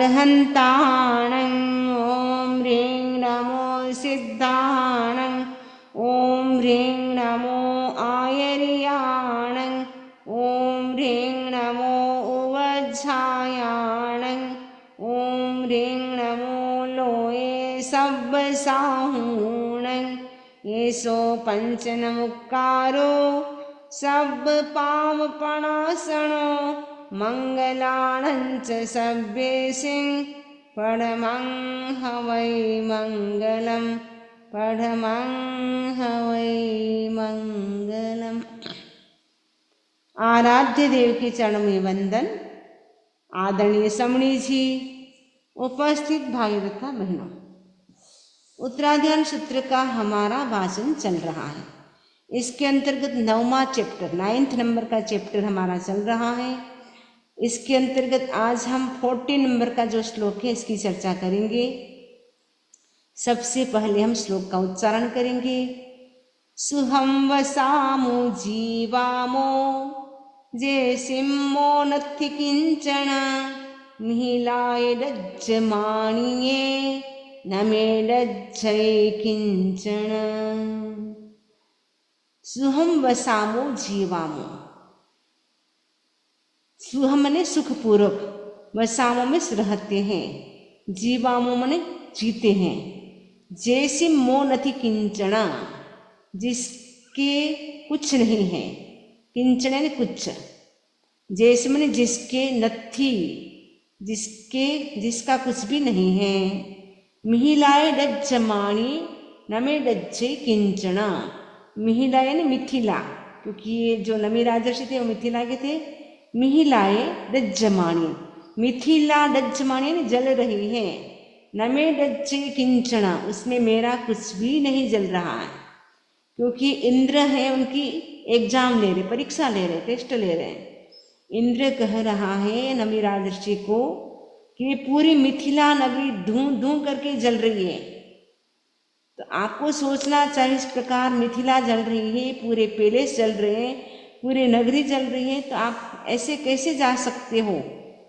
अरहन्ताणं ॐ ह्रीं नमो सिद्धाणं ॐ ह्रीं नमो आयर्याणं ॐ ह्रीं नमो उवज्झायाणं ॐ ह्रीं नमो लोये सब्बसाहूणं येषो पंचनमुक्कारो सब पावपणासनो मङ्गलानं च सभ्येसिं परमं हवै मङ्गलं परमं हवै मंगलम। आराध्य देव के चरणों में वंदन। आदरणीय समणी जी, उपस्थित भाई तथा बहनों, उत्तराधान सूत्र का हमारा वाचन चल रहा है। इसके अंतर्गत 9वां चैप्टर 9th नंबर का चैप्टर हमारा चल रहा है। इसके अंतर्गत आज हम 14 नंबर का जो श्लोक है इसकी चर्चा करेंगे। सबसे पहले हम श्लोक का उच्चारण करेंगे। सुहं वसामो जीवामो जैसिम्मो नत्थि किंचन मिहिलाय लज्जमाणिये न मे लज्जये किंचन। सुहं वसामो जीवामो। सुहम मने सुखपूर्वक, वसामो में रहते हैं, जीवामो मने जीते हैं। जैसे मो नथि किंचना, जिसके कुछ नहीं है, किंचन ने कुछ, जैसे मने जिसके, नथि जिसके, जिसका कुछ भी नहीं है। मिहिलाय लज्जमाणी न मे लज्जे किंचना। मिहिला यानी मिथिला, क्योंकि ये जो नमी राजर्षि थे वो मिथिला के थे। मिहिलाए लज्जमाणी, मिथिला लज्जमाणी यानी जल रही है। न मे लज्जे किंचना, उसमें मेरा कुछ भी नहीं जल रहा है। क्योंकि इंद्र है, उनकी एग्जाम ले रहे, परीक्षा ले रहे, टेस्ट ले रहे हैं। इंद्र कह रहा है नमी राजर्षि को कि पूरी मिथिला नगरी धूं धूं करके जल रही है। तो आपको सोचना चाहिए, इस प्रकार मिथिला जल रही है, पूरे पैलेस जल रहे हैं, पूरी नगरी जल रही है, तो आप ऐसे कैसे जा सकते हो?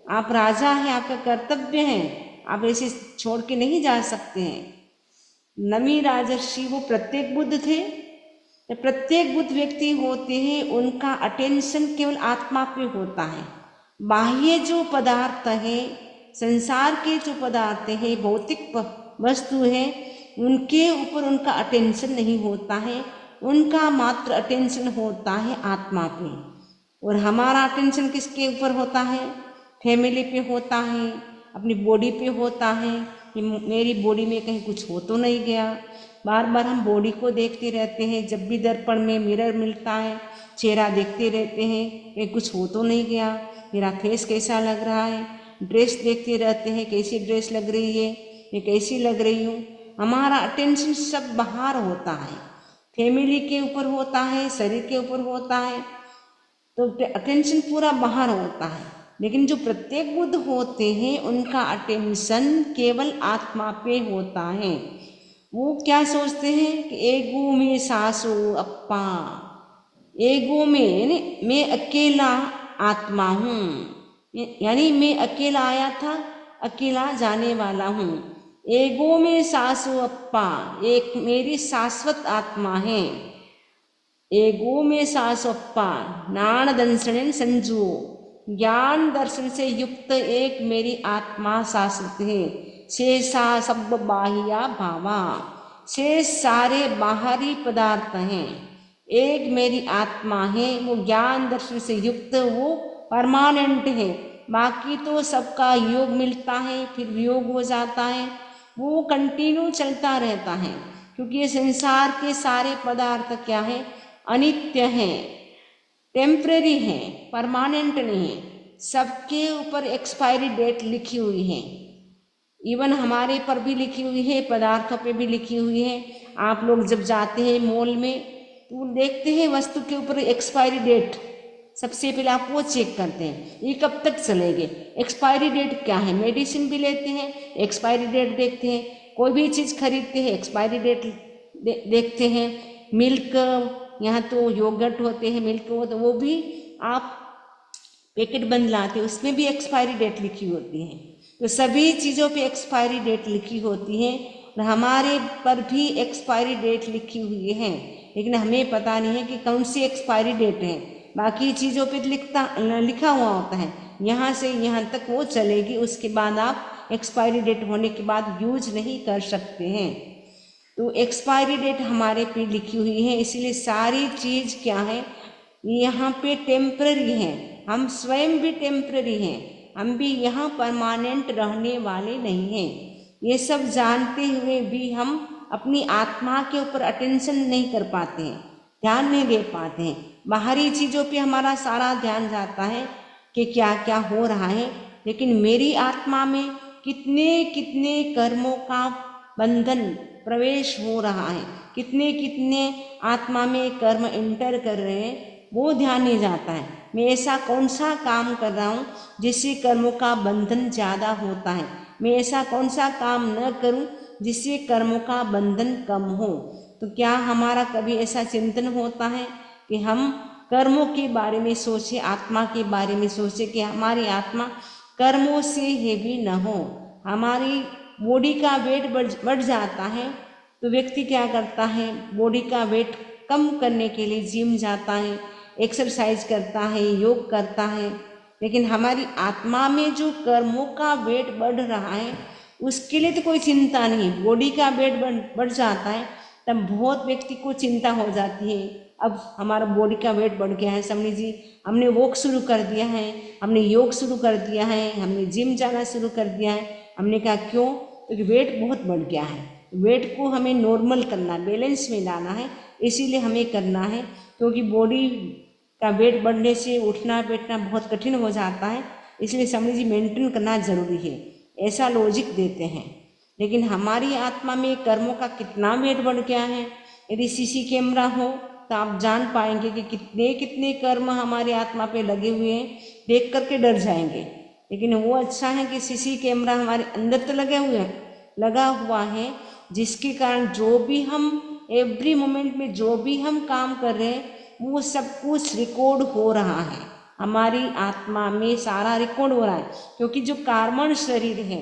आप राजा हैं, आपका कर्तव्य है, आप ऐसे छोड़ के नहीं जा सकते हैं। नमी राजर्षि वो प्रत्येक बुद्ध थे। तो प्रत्येक बुद्ध व्यक्ति होते हैं, उनका अटेंशन केवल आत्मा पे होता है। बाह्य जो पदार्थ है, संसार के जो पदार्थ है, भौतिक वस्तु है, उनके ऊपर उनका अटेंशन नहीं होता है। उनका मात्र अटेंशन होता है आत्मा पे। और हमारा अटेंशन किसके ऊपर होता है? फैमिली पे होता है, अपनी बॉडी पे होता है कि मेरी बॉडी में कहीं कुछ हो तो नहीं गया। बार बार हम बॉडी को देखते रहते हैं। जब भी दर्पण में मिरर मिलता है, चेहरा देखते रहते हैं, कहीं कुछ हो तो नहीं गया, मेरा फेस कैसा लग रहा है। ड्रेस देखते रहते हैं, कैसी ड्रेस लग रही है, मैं कैसी लग रही हूँ। हमारा अटेंशन सब बाहर होता है, फैमिली के ऊपर होता है, शरीर के ऊपर होता है, तो अटेंशन पूरा बाहर होता है। लेकिन जो प्रत्येक बुद्ध होते हैं, उनका अटेंशन केवल आत्मा पे होता है। वो क्या सोचते हैं कि एगो में सासो अप्पा, एगो में यानी मैं अकेला आत्मा हूँ, यानी मैं अकेला आया था, अकेला जाने वाला हूँ। एगो में सासो अप्पा, एक मेरी शाश्वत आत्मा है। एगो में सासोप्पा नाण दंशन संजू, ज्ञान दर्शन से युक्त एक मेरी आत्मा शाश्वत है। शेषा सब बाह्या भावा, शेष सारे बाहरी पदार्थ हैं। एक मेरी आत्मा है, वो ज्ञान दर्शन से युक्त, वो परमानेंट है। बाकी तो सबका योग मिलता है, फिर वियोग हो जाता है, वो कंटिन्यू चलता रहता है। क्योंकि ये संसार के सारे पदार्थ क्या है? अनित्य हैं, टेम्परेरी हैं, परमानेंट नहीं है। सबके ऊपर एक्सपायरी डेट लिखी हुई है। इवन हमारे पर भी लिखी हुई है, पदार्थों पे भी लिखी हुई है। आप लोग जब जाते हैं मॉल में तो देखते हैं वस्तु के ऊपर एक्सपायरी डेट, सबसे पहले आप वो चेक करते हैं, ये कब तक चलेंगे, एक्सपायरी डेट क्या है। मेडिसिन भी लेते हैं, एक्सपायरी डेट देखते हैं। कोई भी चीज़ खरीदते हैं, एक्सपायरी डेट देखते हैं। मिल्क, यहाँ तो योगर्ट होते हैं, मिल्क हो, तो वो भी आप पैकेट बंद लाते उसमें भी एक्सपायरी डेट लिखी होती है। तो सभी चीज़ों पे एक्सपायरी डेट लिखी होती है और हमारे पर भी एक्सपायरी डेट लिखी हुई है, लेकिन हमें पता नहीं है कि कौन सी एक्सपायरी डेट है। बाकी चीज़ों पे लिखा हुआ होता है यहाँ से यहाँ तक वो चलेगी, उसके बाद आप एक्सपायरी डेट होने के बाद यूज नहीं कर सकते हैं। तो एक्सपायरी डेट हमारे पे लिखी हुई है, इसीलिए सारी चीज़ क्या है यहाँ पे टेम्पररी है। हम स्वयं भी टेम्पररी हैं, हम भी यहाँ परमानेंट रहने वाले नहीं हैं। ये सब जानते हुए भी हम अपनी आत्मा के ऊपर अटेंशन नहीं कर पाते हैं, ध्यान नहीं दे पाते हैं। बाहरी चीज़ों पे हमारा सारा ध्यान जाता है कि क्या क्या हो रहा है, लेकिन मेरी आत्मा में कितने कितने कर्मों का बंधन प्रवेश हो रहा है, कितने कितने आत्मा में कर्म एंटर कर रहे हैं, वो ध्यान नहीं जाता है। मैं ऐसा कौन सा काम कर रहा हूँ जिससे कर्मों का बंधन ज़्यादा होता है, मैं ऐसा कौन सा काम न करूँ जिससे कर्मों का बंधन कम हो। तो क्या हमारा कभी ऐसा चिंतन होता है कि हम कर्मों के बारे में सोचें, आत्मा के बारे में सोचें कि हमारी आत्मा कर्मों से हेवी न हो। हमारी बॉडी का वेट बढ़ जाता है तो व्यक्ति क्या करता है, बॉडी का वेट कम करने के लिए जिम जाता है, एक्सरसाइज करता है, योग करता है। लेकिन हमारी आत्मा में जो कर्मों का वेट बढ़ रहा है उसके लिए तो कोई चिंता नहीं। बॉडी का वेट बढ़ जाता है तब बहुत व्यक्ति को चिंता हो जाती है, अब हमारा बॉडी का वेट बढ़ गया है समझ जी, हमने वॉक शुरू कर दिया है, हमने योग शुरू कर दिया है, हमने जिम जाना शुरू कर दिया है। हमने कहा क्यों, क्योंकि वेट बहुत बढ़ गया है, वेट को हमें नॉर्मल करना, बैलेंस में लाना है, इसीलिए हमें करना है। क्योंकि बॉडी का वेट बढ़ने से उठना बैठना बहुत कठिन हो जाता है, इसलिए समझ जी मेंटेन करना जरूरी है, ऐसा लॉजिक देते हैं। लेकिन हमारी आत्मा में कर्मों का कितना वेट बढ़ गया है, यदि सीसी कैमरा हो तो आप जान पाएंगे कि कितने कितने कर्म हमारी आत्मा पे लगे हुए हैं, देख करके डर जाएंगे। लेकिन वो अच्छा है कि सीसी कैमरा हमारे अंदर तो लगा हुआ है, जिसके कारण जो भी हम एवरी मोमेंट में जो भी हम काम कर रहे हैं वो सब कुछ रिकॉर्ड हो रहा है, हमारी आत्मा में सारा रिकॉर्ड हो रहा है। क्योंकि जो कार्बन शरीर है,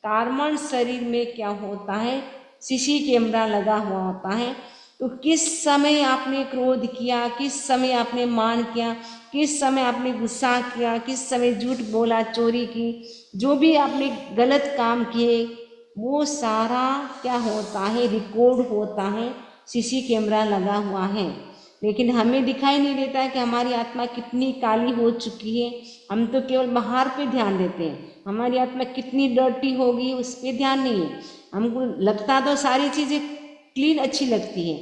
कार्बन शरीर में क्या होता है, सीसी कैमरा लगा हुआ होता है। तो किस समय आपने क्रोध किया, किस समय आपने मान किया, किस समय आपने गुस्सा किया, किस समय झूठ बोला, चोरी की, जो भी आपने गलत काम किए वो सारा क्या होता है, रिकॉर्ड होता है, सीसी कैमरा लगा हुआ है। लेकिन हमें दिखाई नहीं देता है कि हमारी आत्मा कितनी काली हो चुकी है। हम तो केवल बाहर पे ध्यान देते हैं, हमारी आत्मा कितनी डर्टी होगी उस पर ध्यान नहीं है। हमको लगता तो सारी चीज़ें क्लीन अच्छी लगती है,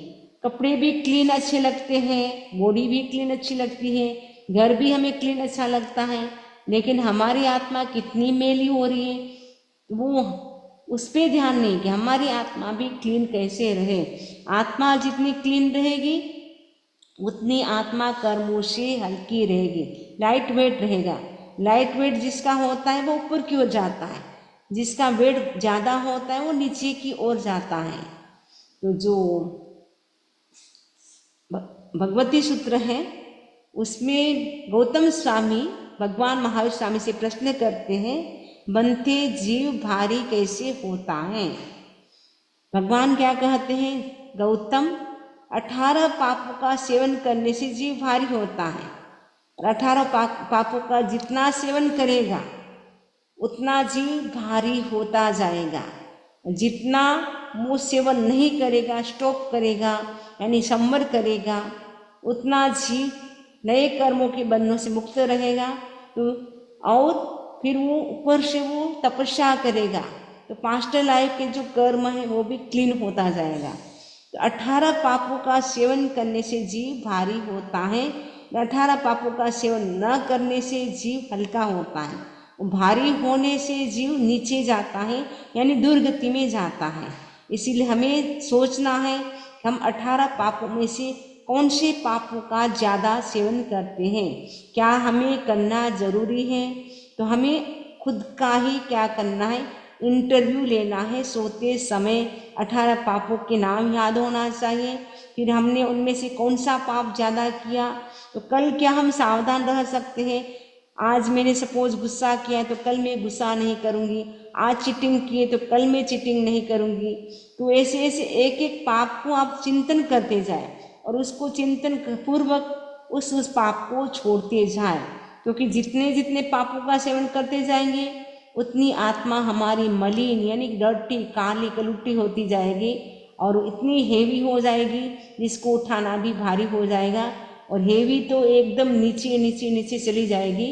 कपड़े भी क्लीन अच्छे लगते हैं, बॉडी भी क्लीन अच्छी लगती है, घर भी हमें क्लीन अच्छा लगता है, लेकिन हमारी आत्मा कितनी मैली हो रही है वो उस पर ध्यान नहीं कि हमारी आत्मा भी क्लीन कैसे रहे। आत्मा जितनी क्लीन रहेगी उतनी आत्मा कर्मों से हल्की रहेगी, लाइट वेट रहेगा। लाइट वेट जिसका होता है वो ऊपर की ओर जाता है, जिसका वेट ज़्यादा होता है वो नीचे की ओर जाता है। तो जो भगवती सूत्र है उसमें गौतम स्वामी भगवान महावीर स्वामी से प्रश्न करते हैं, बनते जीव भारी कैसे होता है। भगवान क्या कहते हैं, गौतम 18 पापों का सेवन करने से जीव भारी होता है, और 18 पापों का जितना सेवन करेगा उतना जीव भारी होता जाएगा। जितना वो सेवन नहीं करेगा, स्टॉप करेगा यानी संवर करेगा, उतना जीव नए कर्मों के बंधनों से मुक्त रहेगा। तो और फिर वो ऊपर से वो तपस्या करेगा, तो पास्ट लाइफ के जो कर्म है वो भी क्लीन होता जाएगा। तो 18 पापों का सेवन करने से जीव भारी होता है, 18 पापों का सेवन न करने से जीव हल्का होता है। भारी होने से जीव नीचे जाता है यानी दुर्गति में जाता है। इसीलिए हमें सोचना है कि हम 18 पापों में से कौन से पापों का ज़्यादा सेवन करते हैं, क्या हमें करना जरूरी है। तो हमें खुद का ही क्या करना है, इंटरव्यू लेना है। सोते समय 18 पापों के नाम याद होना चाहिए, फिर हमने उनमें से कौन सा पाप ज़्यादा किया, तो कल क्या हम सावधान रह सकते हैं। आज मैंने सपोज गुस्सा किया है तो कल मैं गुस्सा नहीं करूँगी, आज चीटिंग किए तो कल मैं चीटिंग नहीं करूँगी। तो ऐसे ऐसे एक एक पाप को आप चिंतन करते जाए और उसको चिंतन पूर्वक उस पाप को छोड़ते जाए, क्योंकि जितने जितने पापों का सेवन करते जाएंगे उतनी आत्मा हमारी मलिन यानी डर्टी काली कलुट्टी होती जाएगी और इतनी हेवी हो जाएगी जिसको उठाना भी भारी हो जाएगा। और हेवी तो एकदम नीचे नीचे नीचे चली जाएगी,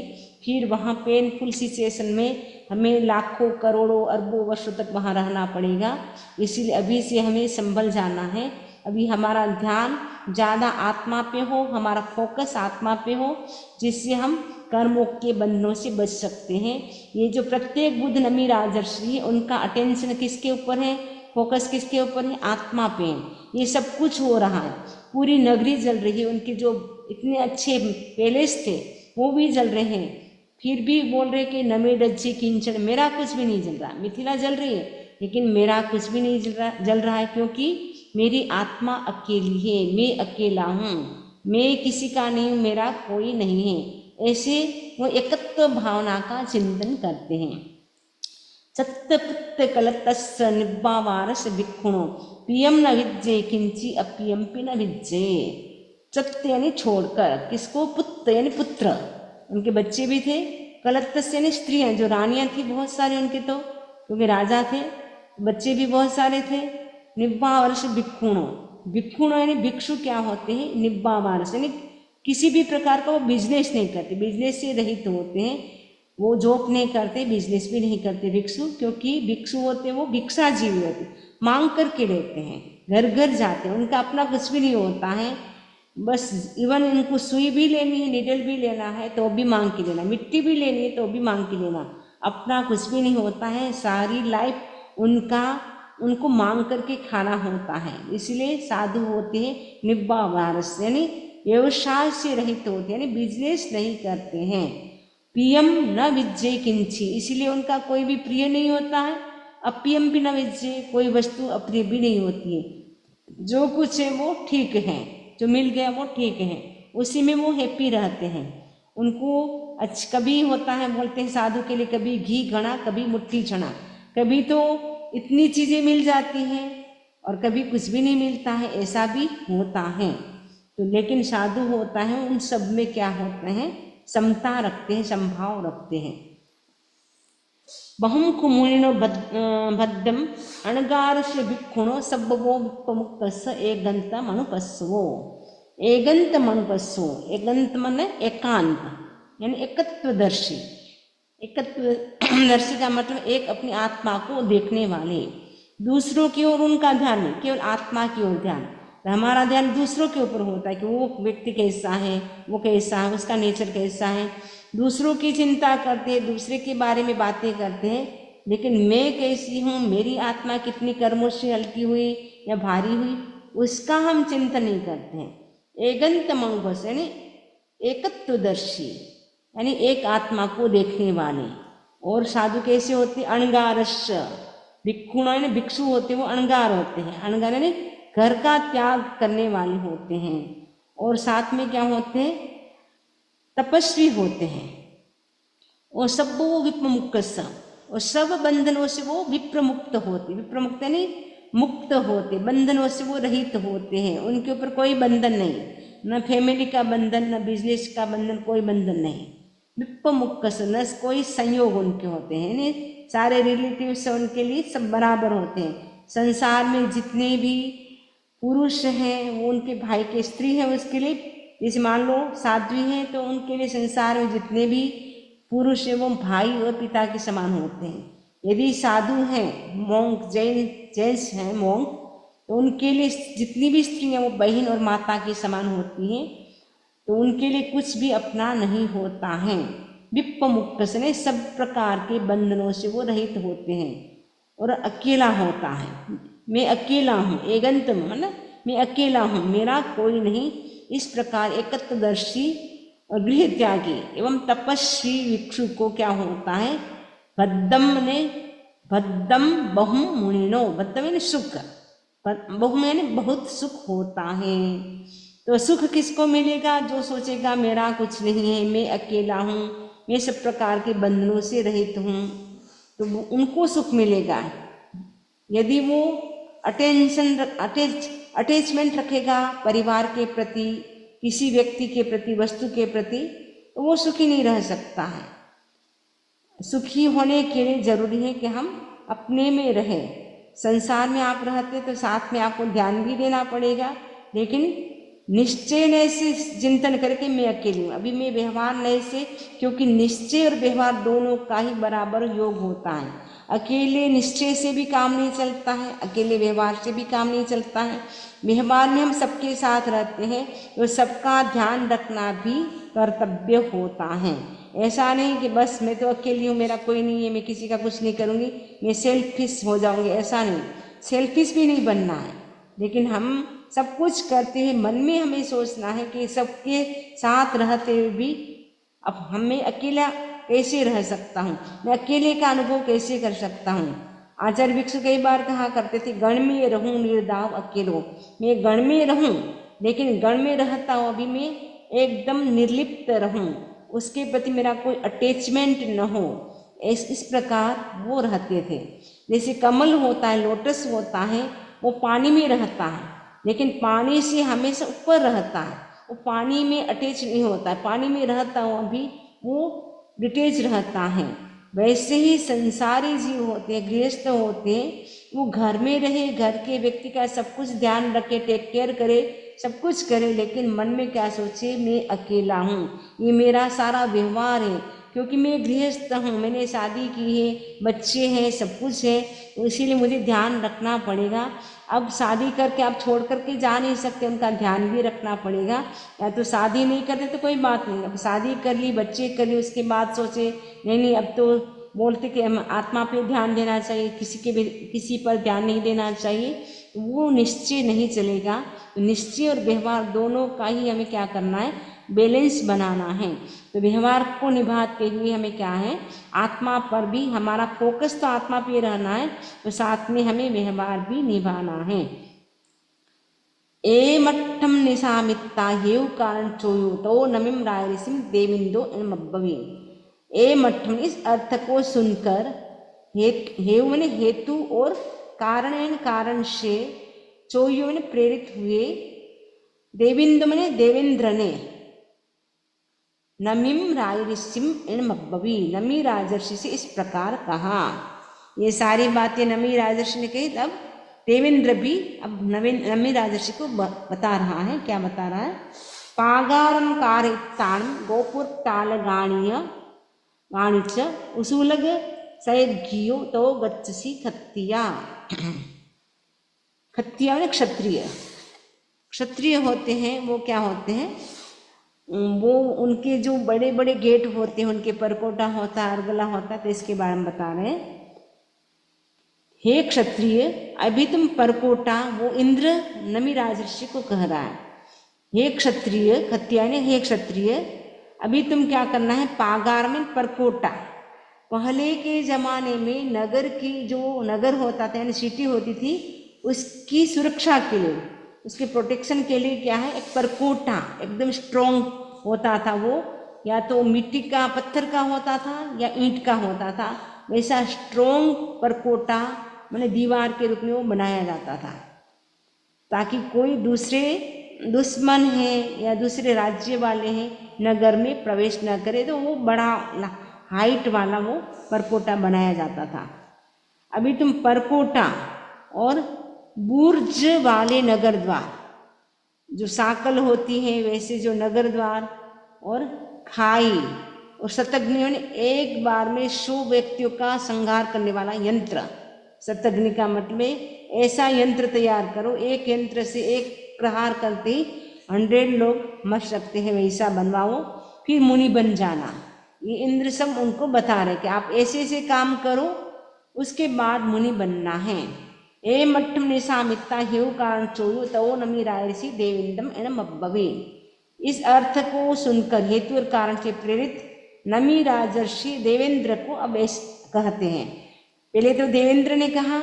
फिर वहाँ पेनफुल सिचुएशन में हमें लाखों करोड़ों अरबों वर्षों तक वहाँ रहना पड़ेगा। इसीलिए अभी से हमें संभल जाना है। अभी हमारा ध्यान ज़्यादा आत्मा पे हो, हमारा फोकस आत्मा पे हो, जिससे हम कर्मों के बंधनों से बच सकते हैं। ये जो प्रत्येक बुद्ध नमी राजर्षि है उनका अटेंशन किसके ऊपर है, फोकस किसके ऊपर है, आत्मा पे है। ये सब कुछ हो रहा है, पूरी नगरी जल रही है, उनके जो इतने अच्छे पैलेस थे वो भी जल रहे हैं, फिर भी बोल रहे कि नमे डज्जी किंचन, मेरा कुछ भी नहीं जल रहा। मिथिला जल रही है लेकिन मेरा कुछ भी नहीं जल रहा है, क्योंकि मेरी आत्मा अकेली है, मैं अकेला हूँ, मैं किसी का नहीं हूँ, मेरा कोई नहीं है। ऐसे वो एकत्व भावना का चिंतन करते हैं। सत्यपुत्त कलतस्स निब्बावारस भिक्षुणो पियम न विज्जे किंची अपियम्पि न विज्जे। सत्य यानी छोड़कर, किसको, पुत्र यानी पुत्र, उनके बच्चे भी थे। कलतस्स यानी स्त्रियां, जो रानियां थी बहुत सारी उनके, तो क्योंकि राजा थे बच्चे भी बहुत सारे थे। निब्बावारस भिक्षुणो, भिक्षुणो यानी भिक्षु क्या होते हैं, निब्बावारस यानी किसी भी प्रकार का वो बिजनेस नहीं करते, बिजनेस से रहित होते हैं, वो जॉब नहीं करते, बिजनेस भी नहीं करते भिक्षु, क्योंकि भिक्षु होते वो भिक्षा जीवी होते, मांग करके लेते हैं, घर घर जाते हैं, उनका अपना कुछ भी नहीं होता है। बस इवन इनको सुई भी लेनी है, निडल भी लेना है तो भी मांग के लेना, मिट्टी भी लेनी है तो भी मांग के लेना, अपना कुछ भी नहीं होता है। सारी लाइफ उनको मांग करके खाना होता है। इसलिए साधु होते हैं निब्बावारस यानी व्यवसाय से रहित होते हैं, यानी बिजनेस नहीं करते हैं। पियम न विज्जे किंची, इसलिए उनका कोई भी प्रिय नहीं होता है। अपियम भी न विज्जे, कोई वस्तु अप्रिय भी नहीं होती है। जो कुछ है वो ठीक है, जो मिल गया वो ठीक है, उसी में वो हैप्पी रहते हैं। उनको कभी होता है, बोलते हैं साधु के लिए, कभी घी घड़ा कभी मुट्ठी छना, कभी तो इतनी चीज़ें मिल जाती हैं और कभी कुछ भी नहीं मिलता है, ऐसा भी होता है। तो लेकिन साधु होता है उन सब में क्या होते हैं, समता रखते हैं, संभाव रखते हैं। बहुम कुमुनिनो बद्धम अणगारस्य भिक्षुणो सब्बवो विप्पमुक्तस्य एकंतम अनुपस्सवो। एकंतम अनुपस्सवो, एकंत माने एकांत यानी एकत्वदर्शी। एकत्वदर्शी का मतलब एक अपनी आत्मा को देखने वाले, दूसरों की ओर उनका ध्यान नहीं, केवल आत्मा की ओर ध्यान। हमारा ध्यान दूसरों के ऊपर होता है कि वो व्यक्ति कैसा है, वो कैसा है, उसका नेचर कैसा है, दूसरों की चिंता करते हैं, दूसरे के बारे में बातें करते हैं, लेकिन मैं कैसी हूँ, मेरी आत्मा कितनी कर्मों से हल्की हुई या भारी हुई, उसका हम चिंतन नहीं करते हैं। एकंत मंगस यानी एकत्वदर्शी यानी एक आत्मा को देखने वाले। और साधु कैसे होते, अणगारश भिक्षुण यानी भिक्षु होते वो अणगार होते हैं, अणगार यानी घर का त्याग करने वाले होते हैं। और साथ में क्या होते हैं, तपस्वी होते हैं। और सब वो विप्रमुक्त, और सब बंधनों से वो विप्रमुक्त होते, विप्रमुक्त यानी मुक्त होते, बंधनों से वो रहित होते हैं, उनके ऊपर कोई बंधन नहीं, न फैमिली का बंधन, न बिजनेस का बंधन, कोई बंधन नहीं। विप्रमुक्त न कोई संयोग उनके होते हैं, यानी सारे रिलेटिव्स उनके लिए सब बराबर होते हैं। संसार में जितने भी पुरुष हैं वो उनके भाई के, स्त्री है उसके लिए, जैसे मान लो साध्वी हैं तो उनके लिए संसार में जितने भी पुरुष हैं वो भाई और पिता के समान होते हैं। यदि साधु हैं, मोंक जैन्स हैं मोंक, तो उनके लिए जितनी भी स्त्रियां वो बहन और माता के समान होती हैं, तो उनके लिए कुछ भी अपना नहीं होता है। विप्पमुक्त से सब प्रकार के बंधनों से वो रहित होते हैं और अकेला होता है। मैं अकेला हूँ, एकंतम मतलब मैं अकेला हूँ, मेरा कोई नहीं। इस प्रकार एकत्वदर्शी और गृह त्यागी एवं तपस्वी भिक्षु को क्या होता है, बद्धम ने बद्धम बहुम मुनिनो, बद्धम यानी सुख, बहुम यानी बहुत सुख होता है। तो सुख किसको मिलेगा, जो सोचेगा मेरा कुछ नहीं है, मैं अकेला हूँ, मैं सब प्रकार के बंधनों से रहित हूँ, तो उनको सुख मिलेगा। यदि वो अटैचमेंट रखेगा परिवार के प्रति, किसी व्यक्ति के प्रति, वस्तु के प्रति, तो वो सुखी नहीं रह सकता है। सुखी होने के लिए जरूरी है कि हम अपने में रहें। संसार में आप रहते तो साथ में आपको ध्यान भी देना पड़ेगा, लेकिन निश्चय नए से चिंतन करके मैं अकेली हूँ, अभी मैं व्यवहार नए से, क्योंकि निश्चय और व्यवहार दोनों का ही बराबर योग होता है। अकेले निश्चय से भी काम नहीं चलता है, अकेले व्यवहार से भी काम नहीं चलता है। व्यवहार में हम सबके साथ रहते हैं तो सबका ध्यान रखना भी कर्तव्य होता है। ऐसा नहीं कि बस मैं तो अकेली हूँ, मेरा कोई नहीं है, मैं किसी का कुछ नहीं करूँगी, मैं सेल्फिश हो जाऊँगी, ऐसा नहीं। सेल्फिश भी नहीं बनना है, लेकिन हम सब कुछ करते हैं, मन में हमें सोचना है कि सबके साथ रहते हुए भी अब हमें अकेला कैसे रह सकता हूँ, मैं अकेले का अनुभव कैसे कर सकता हूँ। आचार्य भिक्षु कई बार कहा करते थे, गण में रहूं निर्दाव अकेलो। मैं गण में रहूं, लेकिन गण में रहता हूँ अभी मैं एकदम निर्लिप्त रहूं, उसके प्रति मेरा कोई अटैचमेंट न हो, इस प्रकार वो रहते थे। जैसे कमल होता है, लोटस होता है, वो पानी में रहता है, लेकिन पानी से हमेशा ऊपर रहता है, वो पानी में अटैच नहीं होता है, पानी में रहता हूँ अभी वो डिटेच रहता है। वैसे ही संसारी जीव होते हैं, गृहस्थ होते हैं, वो घर में रहे, घर के व्यक्ति का सब कुछ ध्यान रखे, टेक केयर करे, सब कुछ करे, लेकिन मन में क्या सोचे, मैं अकेला हूँ, ये मेरा सारा व्यवहार है, क्योंकि मैं गृहस्थ हूँ, मैंने शादी की है, बच्चे हैं, सब कुछ है, तो इसीलिए मुझे ध्यान रखना पड़ेगा। अब शादी करके आप छोड़ करके जा नहीं सकते, उनका ध्यान भी रखना पड़ेगा। या तो शादी नहीं करते तो कोई बात नहीं, अब शादी कर ली, बच्चे कर ली, उसके बाद सोचे नहीं अब तो बोलते कि हम आत्मा पे ध्यान देना चाहिए, किसी पर ध्यान नहीं देना चाहिए, वो निश्चय नहीं चलेगा। निश्चय और व्यवहार दोनों का ही हमें क्या करना है, बैलेंस बनाना है। तो व्यवहार को निभाते हुए हमें क्या है, आत्मा पर भी हमारा फोकस तो आत्मा पे रहना है, तो साथ में हमें व्यवहार भी निभाना है। ए मट्ठम निशामित्ता हेव कारण चोयो तो नमिम रायसिम देविंदो मब्बवी। ए मट्ठम, इस अर्थ को सुनकर, हेव मैंने हेतु और कारण से, चोयो मैंने प्रेरित हुए, देविंदो मैंने देवेंद्र ने, नमीम रायऋषिम इन मब्बवी, नमी राजर्षि से इस प्रकार कहा। ये सारी बातें नमी राजर्षि ने कही, तब देवेंद्र भी अब नमी राजर्षि को बता रहा है। क्या बता रहा है, पागारम कारितान गोपुर ताल गाणीय वाणिच उसूलग सयज्ञियो तो गच्छसी खत्तिया। खत्तिया ने क्षत्रिय, क्षत्रिय होते हैं वो क्या होते हैं, वो उनके जो बड़े बड़े गेट होते हैं, उनके परकोटा होता है, अर्गला होता है, तो इसके बारे में बता रहे हैं। हे क्षत्रिय, अभी तुम परकोटा, वो इंद्र नमी राजर्षि को कह रहा है, हे क्षत्रिय, खत्तिया ने हे क्षत्रिय, अभी तुम क्या करना है, पागार में परकोटा। पहले के जमाने में नगर की जो नगर होता था यानी सिटी होती थी, उसकी सुरक्षा के लिए, उसके प्रोटेक्शन के लिए क्या है, एक परकोटा एकदम स्ट्रॉन्ग होता था, वो या तो मिट्टी का पत्थर का होता था या ईंट का होता था, वैसा स्ट्रॉन्ग परकोटा मैंने दीवार के रूप में वो बनाया जाता था, ताकि कोई दूसरे दुश्मन है या दूसरे राज्य वाले हैं नगर में प्रवेश न करे, तो वो बड़ा हाइट वाला वो परकोटा बनाया जाता था। अभी तुम परकोटा और बुर्ज वाले नगर द्वार, जो साकल होती है वैसे जो नगर द्वार, और खाई और शतघ्नि ने एक बार में 100 व्यक्तियों का संहार करने वाला यंत्र। शतघ्नि का मतलब ऐसा यंत्र तैयार करो, एक यंत्र से एक प्रहार करते ही 100 लोग मर सकते हैं, वैसा बनवाओ, फिर मुनि बन जाना। ये इंद्र सब उनको बता रहे कि आप ऐसे ऐसे काम करो, उसके बाद मुनि बनना है। ए मट्ठम निशामित्ता हेव कारण चोयो तवो नमी रायसी देविंदम एनम अब्बवे। इस अर्थ को सुनकर हेतु और कारण से प्रेरित नमी राजर्षि देवेंद्र को अब ऐसे कहते हैं। पहले तो देवेंद्र ने कहा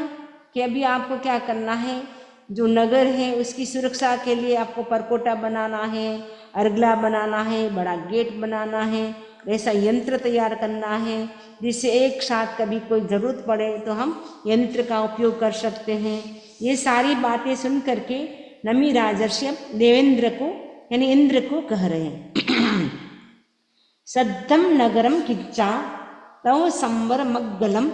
कि अभी आपको क्या करना है, जो नगर है उसकी सुरक्षा के लिए आपको परकोटा बनाना है, अर्गला बनाना है, बड़ा गेट बनाना है, ऐसा यंत्र तैयार करना है जिससे एक साथ कभी कोई ज़रूरत पड़े तो हम यंत्र का उपयोग कर सकते हैं। ये सारी बातें सुन करके नमी राजर्षि अब देवेंद्र को यानी इंद्र को कह रहे हैं। सद्धम नगरम किच्चा तव संवर मग्गलम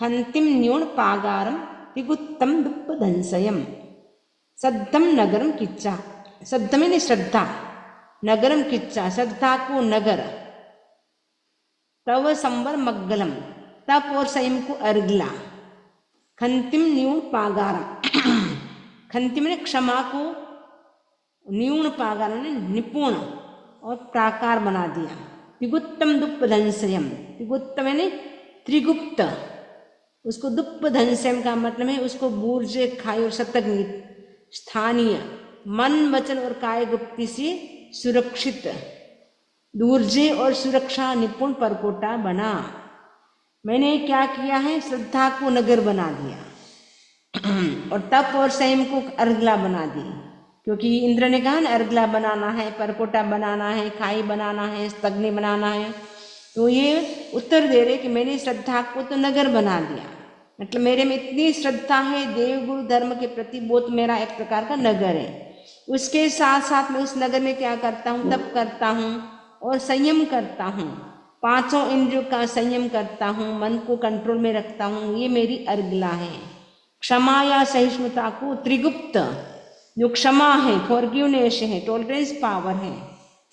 हंतिम न्यून पागारम तिगुत्तम दुप्पदंसयम। सद्धम नगरम किच्चा, सद्धम यानी श्रद्धा, नगरम किच्चा श्रद्धा को नगर, तव संवर मग्गलम तप और संयम को अर्गला, खंतिम न्यून पागारम खंतिम ने क्षमा को न्यून पागारम ने निपुण और प्राकार बना दिया। त्रिगुप्तम दुप्पदंसयम, त्रिगुप्तम यानी त्रिगुप्त, उसको दुप्पदंसयम का मतलब है उसको बूर्ज खाय और शतग्नि स्थानीय मन वचन और काय गुप्ति से सुरक्षित दूरजे और सुरक्षा निपुण परकोटा बना। मैंने क्या किया है, श्रद्धा को नगर बना दिया और तप और संयम को अर्गला बना दी, क्योंकि इंद्र ने कहा ना अर्गला बनाना है, परकोटा बनाना है, खाई बनाना है, स्तग्नि बनाना है, तो ये उत्तर दे रहे कि मैंने श्रद्धा को तो नगर बना दिया, मतलब मेरे में इतनी श्रद्धा है देव गुरु धर्म के प्रति, वो तो मेरा एक प्रकार का नगर है। उसके साथ साथ मैं उस नगर में क्या करता हूँ, तप करता हूँ और संयम करता हूँ, पांचों इंद्रियों का संयम करता हूँ, मन को कंट्रोल में रखता हूँ, ये मेरी अर्गला है। क्षमा या सहिष्णुता को त्रिगुप्त, जो क्षमा है फॉरगिवनेस है, टॉलरेंस पावर है।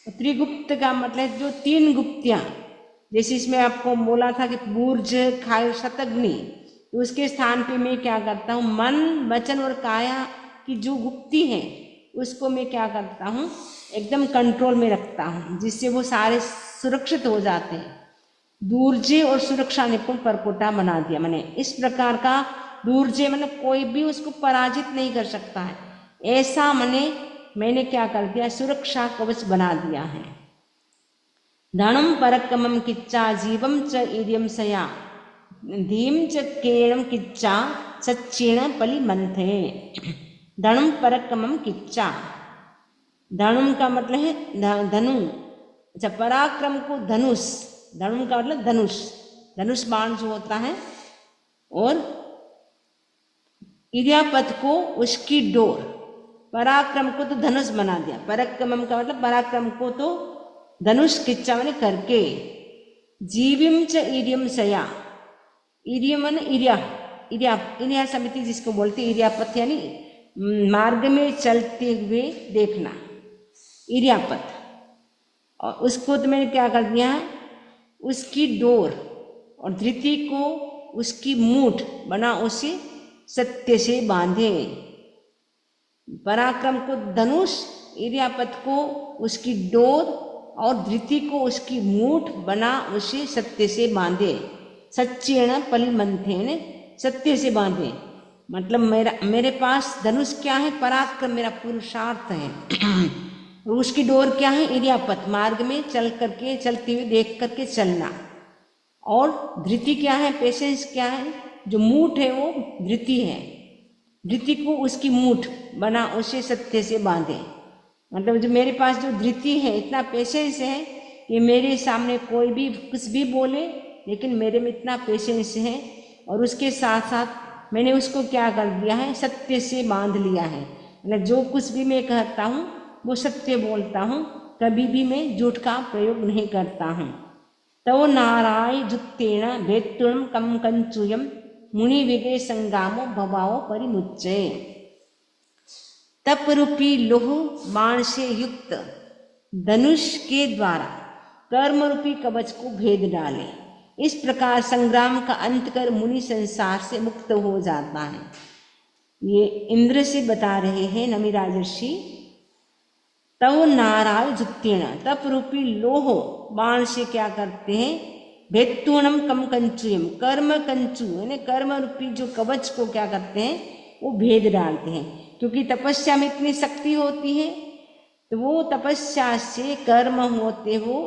त्रिगुप्त का मतलब जो तीन गुप्तियाँ, जैसे इसमें आपको बोला था कि बूर्ज खाय शतग्नि, तो उसके स्थान पे मैं क्या करता हूँ, मन वचन और काया की जो गुप्ती है उसको मैं क्या करता हूँ, एकदम कंट्रोल में रखता हूँ, जिससे वो सारे सुरक्षित हो जाते हैं। दूरजे और सुरक्षा निपुण परकोटा बना दिया मैंने। इस प्रकार का दूरजे मतलब कोई भी उसको पराजित नहीं कर सकता है, ऐसा मैंने क्या कर दिया, सुरक्षा कवच बना दिया है। धनम परक्रमम किच्चा जीवम च ईर्यम सया धीम च केणम किच्चा सच्चेण पलि मंथे। धनुम परक्रमम किच्चा, धनुम का मतलब है धनु, अच्छा पराक्रम को धनुष, धनुम का मतलब धनुष, धनुष बाण जो होता है, और इर्यापथ को उसकी डोर, पराक्रम को तो धनुष बना दिया, पराक्रमम का मतलब पराक्रम को तो धनुष किच्चा मैंने करके। जीविम च ईर्यम सया, ईर्यम मन इर्या समिति जिसको बोलते इर्यापथ यानी मार्ग में चलते हुए देखना, इर्यापथ, और उसको तो मैंने क्या कर दिया है, उसकी डोर, और धृति को उसकी मूठ बना, उसे सत्य से बांधे। पराक्रम को धनुष, इर्यापथ को उसकी डोर और धृति को उसकी मूठ बना, उसे सत्य से बांधे। सच्चेण पलिमंथे ने सत्य से बांधे, मतलब मेरे पास धनुष क्या है, पराक्रम मेरा पुरुषार्थ है, और उसकी डोर क्या है, इर्यापथ, मार्ग में चल करके चलते हुए देख करके चलना, और धृति क्या है, पेशेंस क्या है, जो मूठ है वो धृति है, धृति को उसकी मूठ बना, उसे सत्य से बांधे। मतलब जो मेरे पास जो धृति है, इतना पेशेंस है कि मेरे सामने कोई भी कुछ भी बोले, लेकिन मेरे में इतना पेशेंस है, और उसके साथ साथ मैंने उसको क्या कर दिया है, सत्य से बांध लिया है। मतलब जो कुछ भी मैं कहता हूँ वो सत्य बोलता हूँ, कभी भी मैं झूठ का प्रयोग नहीं करता हूँ। तव नाराय जुत्तेण भेत्तुणम कम कंचुयम मुनि विगे संगामो भवाओ परिमुच्चे। तप रूपी लोह बाण से युक्त धनुष के द्वारा कर्म रूपी कवच को भेद डाले, इस प्रकार संग्राम का अंत कर मुनि संसार से मुक्त हो जाता है। ये इंद्र से बता रहे हैं नमी राजर्षि। तव नाराय जुत्तेण, तप रूपी लोह बाण से क्या करते हैं, भेत्तुणम कम कंचुयम, कर्म कंचु यानी कर्म रूपी जो कवच को क्या करते हैं, वो भेद डालते हैं। क्योंकि तपस्या में इतनी शक्ति होती है, तो वो तपस्या से कर्म होते हो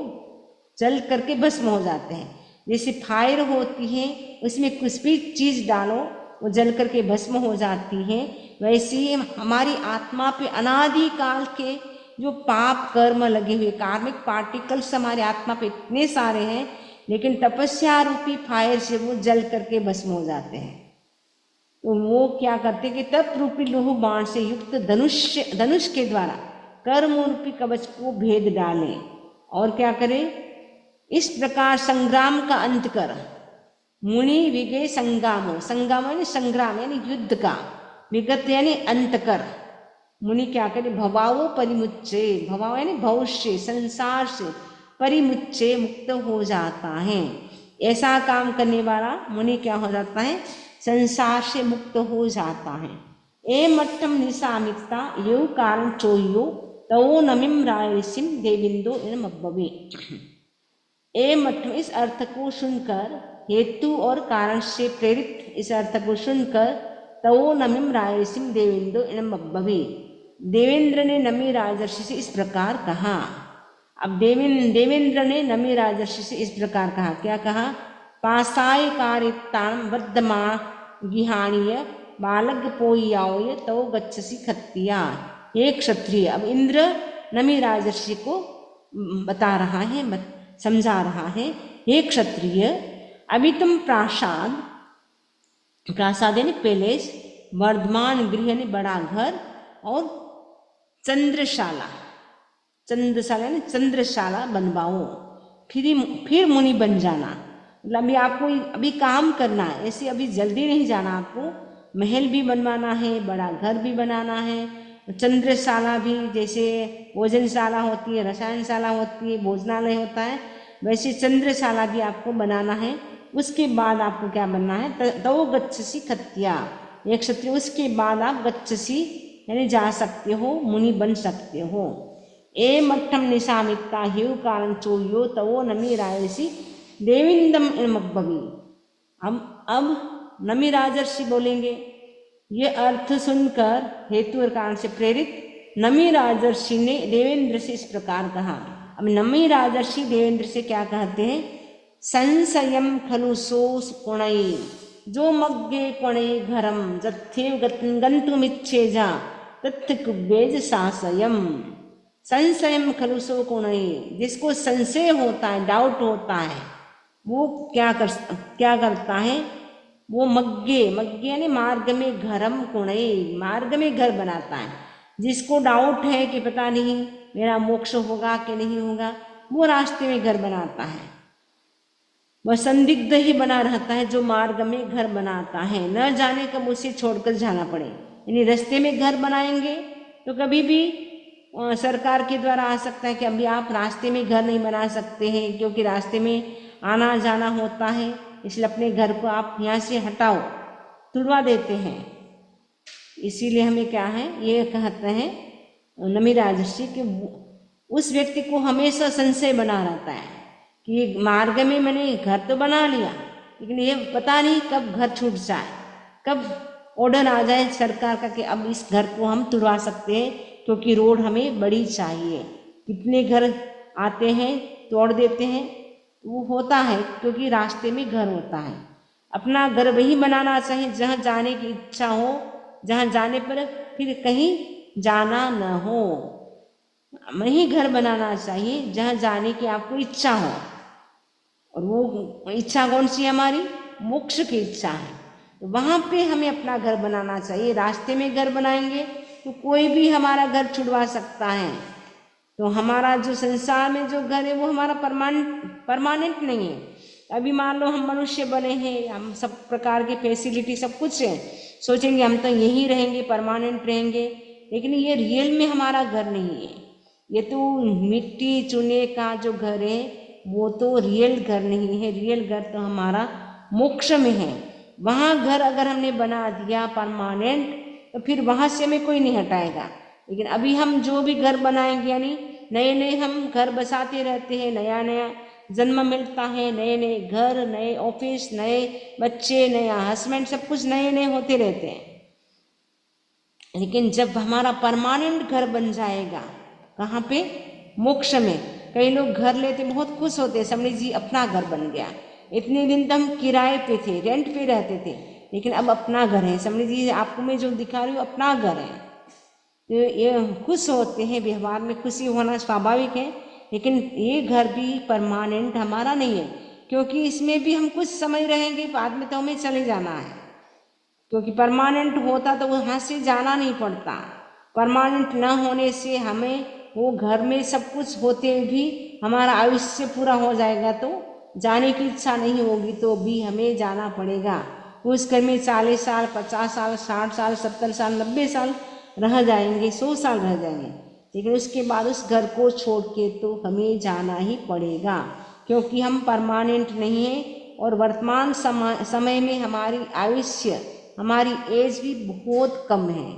जल करके भस्म हो जाते हैं। जैसे फायर होती है, उसमें कुछ भी चीज़ डालो वो जल करके भस्म हो जाती है, वैसे ही हमारी आत्मा पे अनादि काल के जो पाप कर्म लगे हुए कार्मिक पार्टिकल्स हमारे आत्मा पे इतने सारे हैं, लेकिन तपस्या रूपी फायर से वो जल करके भस्म हो जाते हैं। तो वो क्या करते कि तप रूपी लोह बाण से युक्त धनुष के द्वारा कर्म रूपी कवच को भेद डालें और क्या करें, इस प्रकार संग्राम का अंत कर मुनि विगे संग्रामो, संग्राम यानी संग्राम यानी युद्ध का, विगत यानी अंत कर। मुनि क्या करे, भवाओ परिमुच्चे, भवाओ यानी भविष्य संसार से, परिमुच्चे मुक्त हो जाता है। ऐसा काम करने वाला मुनि क्या हो जाता है, संसार से मुक्त हो जाता है। ए मट्टम निसामिता यो कारण चोयो तवो नमिम रायसिम देविंदो इनमब्बवे। ए मट्टम इस अर्थ को सुनकर, हेतु और कारण से प्रेरित इस अर्थ को सुनकर, तवो नमिम रायसिम देवेंदो इनमब्बवे, देवेंद्र ने नमी राजर्षि से इस प्रकार कहा। अब देवेंद्र ने नमी राजर्षि से इस प्रकार कहा, क्या कहा, पासाय कारितान वर्धमान गिहाणीय बालक पोयाओय तो गच्छसि खत्तिया। हे क्षत्रिय, अब इंद्र नमी राजर्षि को बता रहा है, समझा रहा है, हे क्षत्रिय अभी तुम प्रासाद, प्रासाद यानी पैलेस, वर्धमान गृह यानी बड़ा घर, और चंद्रशाला, चंद्रशाला यानी चंद्रशाला बनवाओ, फिर मुनि बन जाना। मतलब अभी आपको अभी काम करना है, ऐसे अभी जल्दी नहीं जाना, आपको महल भी बनवाना है, बड़ा घर भी बनाना है, चंद्रशाला भी, जैसे भोजनशाला होती है, रसायनशाला होती है, भोजनालय होता है, वैसे चंद्रशाला भी आपको बनाना है। उसके बाद आपको क्या बनना है, तो गच्छसि खत्तिया, एक क्षत्रिय, उसके बाद आप गच्छसि यानी जा सकते हो, मुनि बन सकते हो। ए मट्टम निशामिता ह्यू कारण चोयो तवो नमी रायसी देविंदम इनमब्बवी। अब नमी राजर्षि बोलेंगे, ये अर्थ सुनकर हेतु और कारण से प्रेरित नमी राजर्षि ने देवेंद्र से इस प्रकार कहा। अब नमी राजर्षि देवेंद्र से क्या कहते हैं, संशयम खलु सोस कुणई जो मग्गे कुणे घरम जत्थेव गंतुमिच्छेजा तत्थ कुब्बेज सासयम। संशयम खलु सो कुणई, जिसको संशय होता है, डाउट होता है, वो क्या करता है, वो मग्गे यानी मार्ग में घरम कुणई, मार्ग में घर बनाता है। जिसको डाउट है कि पता नहीं मेरा मोक्ष होगा कि नहीं होगा, वो रास्ते में घर बनाता है। वह संदिग्ध ही बना रहता है जो मार्ग में घर बनाता है, न जाने कब उसे छोड़कर जाना पड़े। यानी रास्ते में घर बनाएंगे तो कभी भी सरकार के द्वारा आ सकता है कि अभी आप रास्ते में घर नहीं बना सकते हैं, क्योंकि रास्ते में आना जाना होता है, इसलिए अपने घर को आप यहाँ से हटाओ, तुड़वा देते हैं। इसीलिए हमें क्या है, ये कहते हैं नमी राजर्षि कि उस व्यक्ति को हमेशा संशय बना रहता है कि मार्ग में मैंने घर तो बना लिया, लेकिन ये पता नहीं कब घर छूट जाए, कब ऑर्डर आ जाए सरकार का कि अब इस घर को हम तुड़वा सकते हैं, क्योंकि रोड हमें बड़ी चाहिए। कितने घर आते हैं, तोड़ देते हैं, वो होता है क्योंकि रास्ते में घर होता है। अपना घर वही बनाना चाहिए जहाँ जाने की इच्छा हो, जहाँ जाने पर फिर कहीं जाना न हो। वही घर बनाना चाहिए जहाँ जाने की आपको इच्छा हो, और वो इच्छा कौन सी है, हमारी मोक्ष की इच्छा है। तो वहाँ पे हमें अपना घर बनाना चाहिए। रास्ते में घर बनाएंगे तो कोई भी हमारा घर छुड़वा सकता है। तो हमारा जो संसार में जो घर है वो हमारा परमानेंट नहीं है। अभी मान लो हम मनुष्य बने हैं, हम सब प्रकार की फैसिलिटी सब कुछ है, सोचेंगे हम तो यहीं रहेंगे, परमानेंट रहेंगे, लेकिन ये रियल में हमारा घर नहीं है। ये तो मिट्टी चूने का जो घर है वो तो रियल घर नहीं है। रियल घर तो हमारा मोक्ष में है। वहाँ घर अगर हमने बना दिया परमानेंट तो फिर वहाँ से हमें कोई नहीं हटाएगा। लेकिन अभी हम जो भी घर बनाएंगे, यानी नए नए हम घर बसाते रहते हैं, नया नया जन्म मिलता है, नए नए घर, नए ऑफिस, नए बच्चे, नया हस्बैंड, सब कुछ नए नए होते रहते हैं। लेकिन जब हमारा परमानेंट घर बन जाएगा, कहाँ पे, मोक्ष में। कई लोग घर लेते बहुत खुश होते हैं, समझ जी अपना घर बन गया। इतने दिन तो हम किराए पे थे, रेंट पे रहते थे, लेकिन अब अपना घर है। समझ जी आपको मैं जो दिखा रही हूँ अपना घर है। तो ये खुश होते हैं, व्यवहार में खुशी होना स्वाभाविक है, लेकिन ये घर भी परमानेंट हमारा नहीं है, क्योंकि इसमें भी हम कुछ समय रहेंगे, बाद में तो हमें चले जाना है। क्योंकि परमानेंट होता तो वहाँ से जाना नहीं पड़ता। परमानेंट न होने से हमें वो घर में सब कुछ होते भी हमारा आयुष्य पूरा हो जाएगा तो जाने की इच्छा नहीं होगी, तो भी हमें जाना पड़ेगा। उस घर में 40 साल, 50 साल, 60 साल, 70 साल, 90 साल रह जाएंगे, 100 साल रह जाएंगे, लेकिन उसके बाद उस घर को छोड़ के तो हमें जाना ही पड़ेगा, क्योंकि हम परमानेंट नहीं हैं। और वर्तमान समय में हमारी आयुष्य, हमारी एज भी बहुत कम है।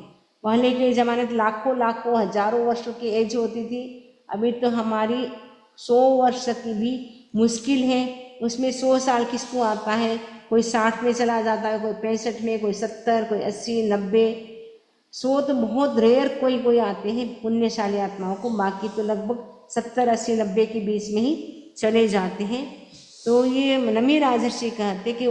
पहले के ज़माने में लाखों लाखों हजारों वर्षों की एज होती थी, अभी तो हमारी 100 वर्ष की भी मुश्किल है। उसमें 100 साल किसको आता है? कोई 60 में चला जाता है, कोई 65 में, कोई 70, कोई 80, 90, 100 तो बहुत रेयर कोई कोई आते हैं पुण्यशाली आत्माओं को, बाकी तो लगभग 70, 80, 90 के बीच में ही चले जाते हैं। तो ये नमी राजर्षि कहते कि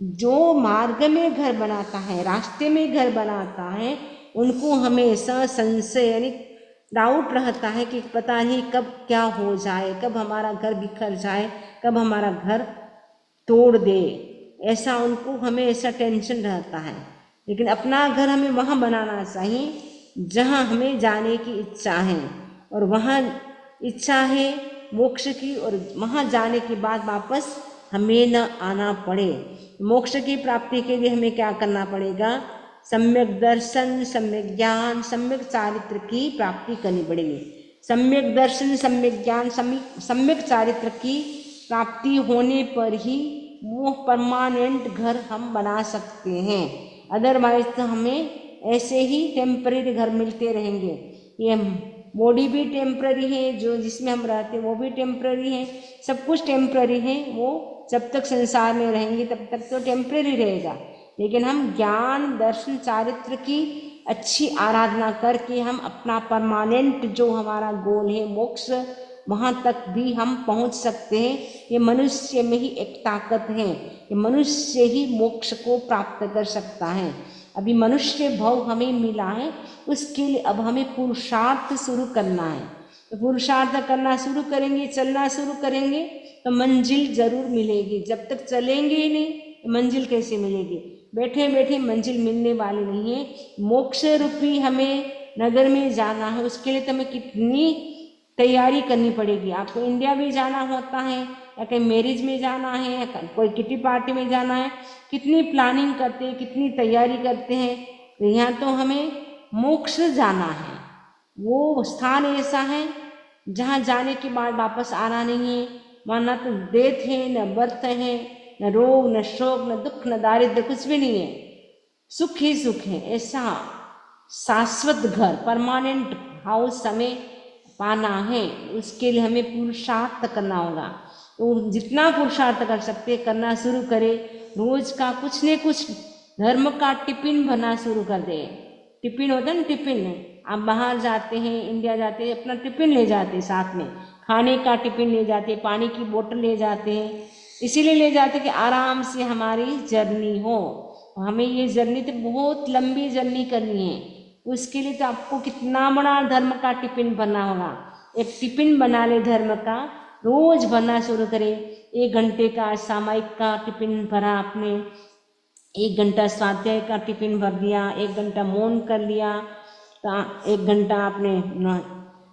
जो मार्ग में घर बनाता है, रास्ते में घर बनाता है, उनको हमेशा संशय यानी डाउट रहता है कि पता नहीं कब क्या हो जाए, कब हमारा घर बिखर जाए, कब हमारा घर तोड़ दे, ऐसा उनको हमेशा टेंशन रहता है। लेकिन अपना घर हमें वहाँ बनाना चाहिए जहाँ हमें जाने की इच्छा है, और वहाँ इच्छा है मोक्ष की, और वहाँ जाने के बाद वापस हमें न आना पड़े। मोक्ष की प्राप्ति के लिए हमें क्या करना पड़ेगा? सम्यक दर्शन, सम्यक ज्ञान, सम्यक चारित्र की प्राप्ति करनी पड़ेगी। सम्यक दर्शन, सम्यक ज्ञान, सम्यक चारित्र की प्राप्ति होने पर ही वो परमानेंट घर हम बना सकते हैं। अदरवाइज तो हमें ऐसे ही टेम्परेरी घर मिलते रहेंगे। ये बॉडी भी टेम्पररी है, जो जिसमें हम रहते हैं वो भी टेम्पररी है, सब कुछ टेम्पररी है। वो जब तक संसार में रहेंगे तब तक तो टेम्पररी रहेगा, लेकिन हम ज्ञान, दर्शन, चारित्र की अच्छी आराधना करके हम अपना परमानेंट जो हमारा गोल है मोक्ष, वहाँ तक भी हम पहुँच सकते हैं। ये मनुष्य में ही एक ताकत है, ये मनुष्य ही मोक्ष को प्राप्त कर सकता है। अभी मनुष्य भव हमें मिला है, उसके लिए अब हमें पुरुषार्थ शुरू करना है। तो पुरुषार्थ करना शुरू करेंगे, चलना शुरू करेंगे तो मंजिल जरूर मिलेगी। जब तक चलेंगे ही नहीं तो मंजिल कैसे मिलेगी? बैठे बैठे मंजिल मिलने वाली नहीं है। मोक्ष रूपी हमें नगर में जाना है, उसके लिए तो हमें कितनी तैयारी करनी पड़ेगी। आपको इंडिया में जाना होता है, या कहीं मैरिज में जाना है, या कोई किटी पार्टी में जाना है, कितनी प्लानिंग करते हैं, कितनी तैयारी करते हैं। तो यहाँ तो हमें मोक्ष जाना है। वो स्थान ऐसा है जहाँ जाने के बाद वापस आना नहीं है। वहाँ न तो डेथ है, न बर्थ है, न रोग, न शोक, न दुख, न दारिद्र्य, कुछ भी नहीं है। सुख ही सुख है। ऐसा शाश्वत घर, परमानेंट हाउस हमें पाना है। उसके लिए हमें पुरुषार्थ करना होगा। तो जितना पुरुषार्थ कर सकते करना शुरू करें। रोज का कुछ न कुछ धर्म का टिफिन भरना शुरू कर दे। टिफिन होता है ना, टिफिन। आप बाहर जाते हैं, इंडिया जाते हैं, अपना टिफिन ले जाते हैं, साथ में खाने का टिफिन ले जाते हैं, पानी की बोतल ले जाते हैं। इसीलिए ले जाते कि आराम से हमारी जर्नी हो। हमें ये जर्नी तो बहुत लंबी जर्नी करनी है। उसके लिए तो आपको कितना बड़ा धर्म का टिफिन भरना होगा। एक टिफिन बना ले धर्म का, रोज भरना शुरू करें। 1 घंटे का सामायिक का टिफिन भरा आपने, 1 घंटा स्वाध्याय का टिफिन भर दिया, 1 घंटा मौन कर लिया, 1 घंटा आपने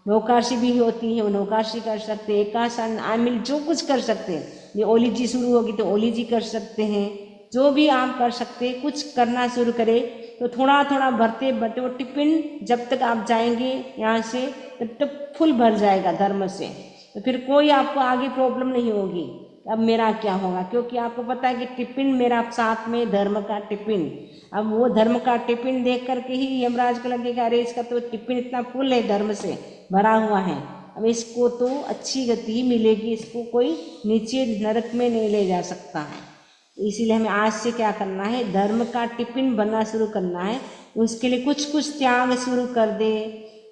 नौकाशी भी होती है वो नौकाशी कर सकते हैं, एकासन आमिल जो कुछ कर सकते हैं। ये ओली जी शुरू होगी तो ओली जी कर सकते हैं। जो भी आप कर सकते हैं, कुछ करना शुरू करें तो थोड़ा थोड़ा भरते भरते वो टिफिन जब तक आप जाएंगे यहाँ से तब तक फुल भर जाएगा धर्म से। तो फिर कोई आपको आगे प्रॉब्लम नहीं होगी अब मेरा क्या होगा, क्योंकि आपको पता है कि टिफिन मेरा साथ में धर्म का टिफिन। अब वो धर्म का टिफिन देख करके ही यमराज को लगेगा अरे इसका तो टिफिन इतना फुल है, धर्म से भरा हुआ है, अब इसको तो अच्छी गति ही मिलेगी, इसको कोई नीचे नरक में नहीं ले जा सकता है। इसीलिए हमें आज से क्या करना है, धर्म का टिफिन बनना शुरू करना है। उसके लिए कुछ कुछ त्याग शुरू कर दे,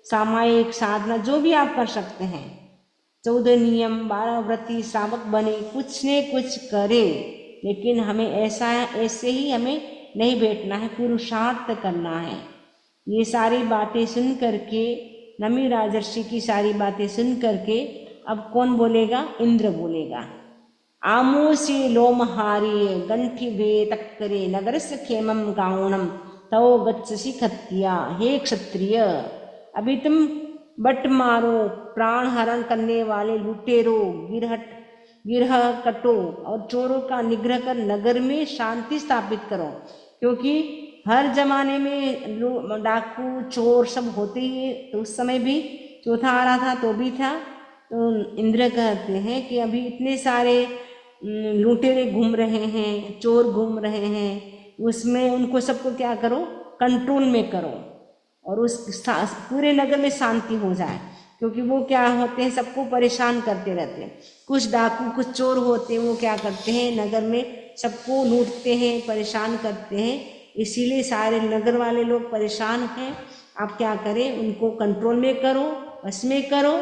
सामायिक साधना जो भी आप कर सकते हैं, 14 नियम, 12 व्रती, श्रावक बने, कुछ ने कुछ करे। लेकिन हमें ऐसे ही हमें नहीं बैठना है, पुरुषार्थ करना है। ये सारी बातें सुन करके, नमी राजर्षि की सारी बातें सुन करके अब कौन बोलेगा? इंद्र बोलेगा। आमोसी लोमहारिये गंठी भे तक्करे नगरस्य खेमं गावणम तव गच्छसि खत्या। हे क्षत्रिय, अभी तुम बट मारो, प्राण हरण करने वाले लुटेरों, गिरह कटो और चोरों का निग्रह कर नगर में शांति स्थापित करो। क्योंकि हर जमाने में डाकू चोर सब होते ही, तो उस समय भी चौथा आ रहा था तो भी था। तो इंद्र कहते हैं कि अभी इतने सारे लुटेरे घूम रहे हैं, चोर घूम रहे हैं, उसमें उनको सबको क्या करो? कंट्रोल में करो और उस पूरे नगर में शांति हो जाए। क्योंकि वो क्या होते हैं, सबको परेशान करते रहते हैं। कुछ डाकू कुछ चोर होते हैं, वो क्या करते हैं, नगर में सबको लूटते हैं, परेशान करते हैं। इसीलिए सारे नगर वाले लोग परेशान हैं। आप क्या करें, उनको कंट्रोल में करो, वश में करो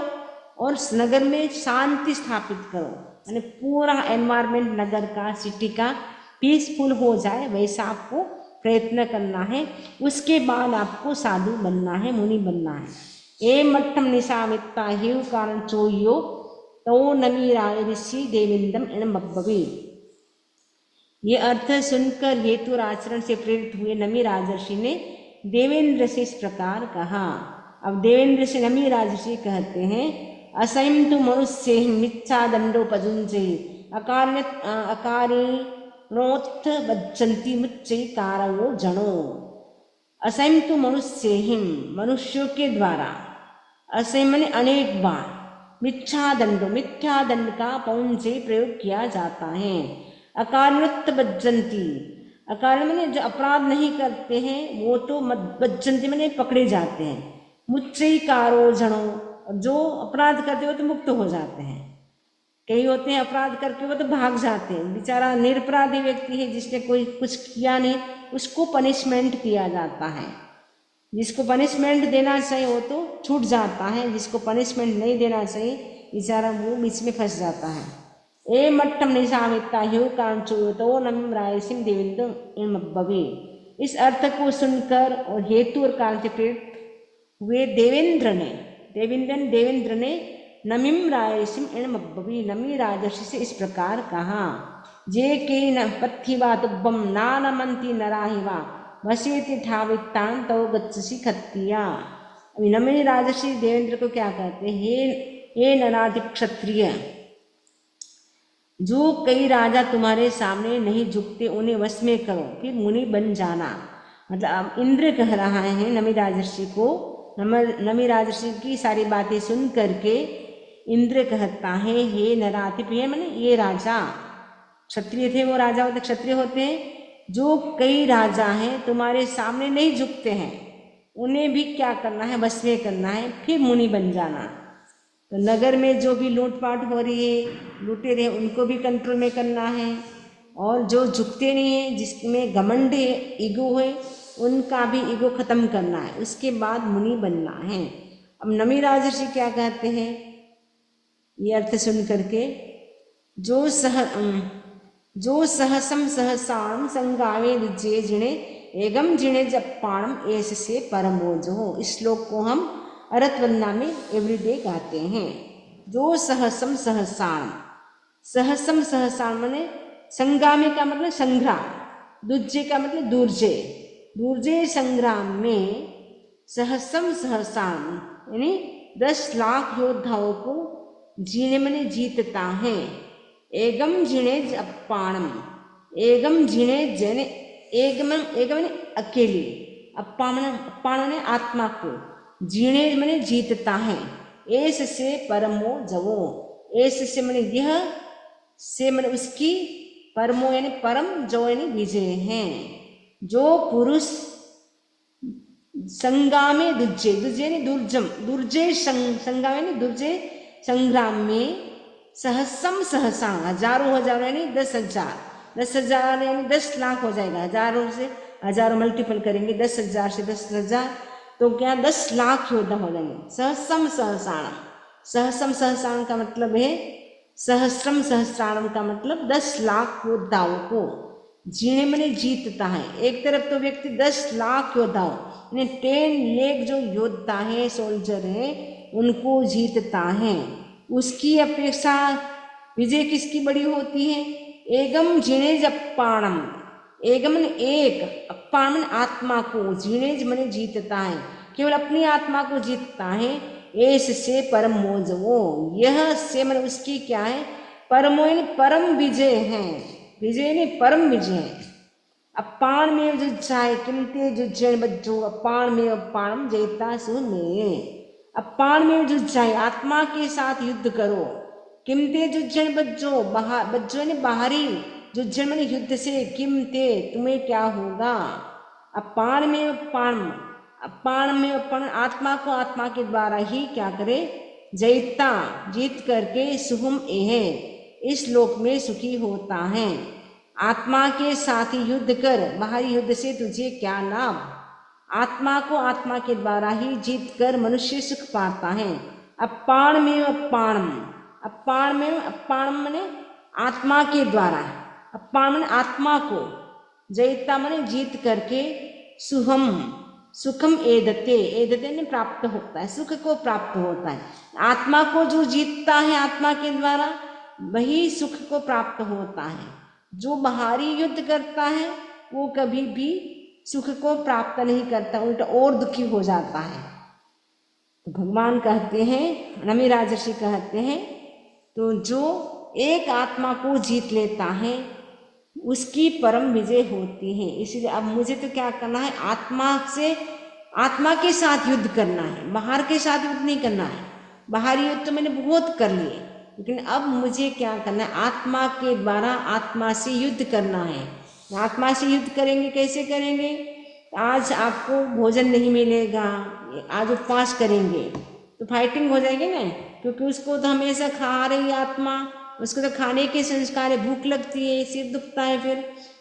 और नगर में शांति स्थापित करो। यानी पूरा एनवायरनमेंट नगर का, सिटी का पीसफुल हो जाए, वैसा आपको प्रयत्न करना है। उसके बाद आपको साधु बनना है, मुनि बनना है। ए मट्टम निशामित्ता हेव कारण चोयो तो नमी ऋषि देवेंद्रम एणमब्बवे। ये अर्थ सुनकर हेतु और आचरण से प्रेरित हुए नमी राजर्षि ने देवेंद्र से इस प्रकार कहा। अब देवेंद्र से नमी राजर्षि कहते हैं, असयं तु मनुष्य मिच्छा दंडोपजुंजे अकारिणोत्थ बज्जंती मुच्चै कारवो जनो। असयं तु मनुष्य, मनुष्यों के द्वारा, असय माने अनेक बार, मिथ्या दंड का पौन से प्रयोग किया जाता है। अकारणोत्थ बज्जंती, अकारण माने जो अपराध नहीं करते हैं वो तो बज्जंती माने पकड़े जाते हैं। मुच्चै कारो जनो, जो अपराध करते हो तो मुक्त हो जाते हैं। कई होते हैं अपराध करके वो तो भाग जाते हैं। बेचारा निरपराधी व्यक्ति है, जिसने कोई कुछ किया नहीं, उसको पनिशमेंट किया जाता है। जिसको पनिशमेंट देना चाहिए वो तो छूट जाता है, जिसको पनिशमेंट नहीं देना चाहिए बेचारा वो बीच में फंस जाता है। ए मट्टम निशामित्ता ह्यू कांचो तो नम रायसिम देवेंद्र इणमब्बवे। इस अर्थ को सुनकर और हेतु और कारण से प्रेरित हुए देवेंद्र ने नमीम रायसिम एणमब्बवे, नमी राजर्षि से इस प्रकार कहा। जे के न पथिवा तुब्बम नानमंती नराहिवा वसेति ठावित्तान तो गच्छसि खत्तिया। अभी नमी राजर्षि देवेंद्र को क्या कहते हैं, हे नराधि क्षत्रिय, जो कई राजा तुम्हारे सामने नहीं झुकते उन्हें वश में करो, फिर मुनि बन जाना। मतलब इंद्र कह रहा है नमी राजर्षि को। नमी राजर्षि की सारी बातें सुन करके इंद्र कहता है, हे नराधिप, हे माने ये राजा, क्षत्रिय थे वो राजा होते, क्षत्रिय होते हैं। जो कई राजा हैं तुम्हारे सामने नहीं झुकते हैं, उन्हें भी क्या करना है, वश में करना है, फिर मुनि बन जाना। तो नगर में जो भी लूटपाट हो रही है, लूटे रहे, उनको भी कंट्रोल में करना है। और जो झुकते नहीं है, जिसमें घमंड है, ईगो है, उनका भी ईगो खत्म करना है। उसके बाद मुनि बनना है। अब नमी राजर्षि क्या कहते हैं, ये अर्थ सुन करके, जो सहसम सहसाम संगावे विजय जिणे एगम जिणे जप्पाणम ऐसे से परमोजो। इस श्लोक को हम अरतवन्ना में एवरीडे गाते हैं। जो सहसम सहसाम, सहसम सहसाम माने संगामे का मतलब संग्राम, दुर्जय का मतलब दुर्जय, दुर्जय संग्राम में सहसम सहसाम यानी 10 लाख योद्धाओं को जीने माने जीतता है। एगम जिणे अप्पाणम, एगम जिणे जने, एगम माने अकेले, अप्पाण ने आत्मा को, जीणे माने जीतता है। ऐस से परमो जवो, ऐस से माने यह, से माने उसकी, परमो यानी परम, जो यानी विजय है। जो पुरुष संगामे दुर्जय, दुर्जय यानी दुर्जम, दुर्जय संगाम यानी दुर्जय संग्राम में, सहसम सहसा हजारों यानी 10,000, 10,000 यानी 10 लाख हो जाएगा। हजारों से हजारों मल्टीपल करेंगे, 10,000 से 10,000 तो क्या 10 लाख योद्धा हो जाएंगे। सहसम सहसाणम, सहसम सहसाण का मतलब है, सहस्रम सहस्राणम का मतलब 10 लाख योद्धाओं को जीने मने जीतता है। एक तरफ तो व्यक्ति 10 लाख योद्धा हो, 10 लाख जो योद्धा है, सोल्जर है, उनको जीतता है। उसकी अपेक्षा विजय किसकी बड़ी होती है? एगम जिनेज अप्पाणम, एगम ने एक, अप्पाण मन आत्मा को, जिनेज मने जीतता है, केवल अपनी आत्मा को जीतता है। ऐस से परम मोजवो, यह से मन उसकी क्या है? परमो परम विजय है, विजय ने परम विजय है। अपान में जुज्जाय किमते जुज्जैन बज्जो, अपान में अपानम जयता सुने। अपान में जुज्जाय, आत्मा के साथ युद्ध करो। किमते जुज्जैन बज्जो, बज्जो ने बाहरी, जुज्जैन मैंने युद्ध से, किमते तुम्हें क्या होगा। अपान में अपान, अपान में अपान, आत्मा को आत्मा के द्वारा ही क्या करे? जयता, जीत करके सुहम एह, इस लोक में सुखी होता है। आत्मा के साथ ही युद्ध कर, बाहरी युद्ध से तुझे क्या लाभ। आत्मा को आत्मा के द्वारा ही जीत कर मनुष्य सुख पाता है। अपाण में अपाणम, अपाण में अपाणम मने आत्मा के द्वारा, अपाण मने आत्मा को, जयता मने जीत करके, सुहम सुखम एदते, एदते ने प्राप्त होता है, सुख को प्राप्त होता है। आत्मा को जो जीतता है आत्मा के द्वारा, वही सुख को प्राप्त होता है। जो बाहरी युद्ध करता है वो कभी भी सुख को प्राप्त नहीं करता, उल्टा और दुखी हो जाता है। तो भगवान कहते हैं, नमी राजर्षि कहते हैं, तो जो एक आत्मा को जीत लेता है उसकी परम विजय होती है। इसलिए अब मुझे तो क्या करना है? आत्मा से, आत्मा के साथ युद्ध करना है, बाहर के साथ युद्ध नहीं करना है। बाहरी युद्ध तो मैंने बहुत कर लिए, लेकिन अब मुझे क्या करना है? आत्मा के द्वारा आत्मा से युद्ध करना है। आत्मा से युद्ध करेंगे, कैसे करेंगे? आज आपको भोजन नहीं मिलेगा, आज उपवास करेंगे तो फाइटिंग हो जाएगी ना, क्योंकि उसको तो हमेशा खा रही आत्मा, उसको तो खाने के संस्कार है। भूख लगती है, सिर दुखता है, फिर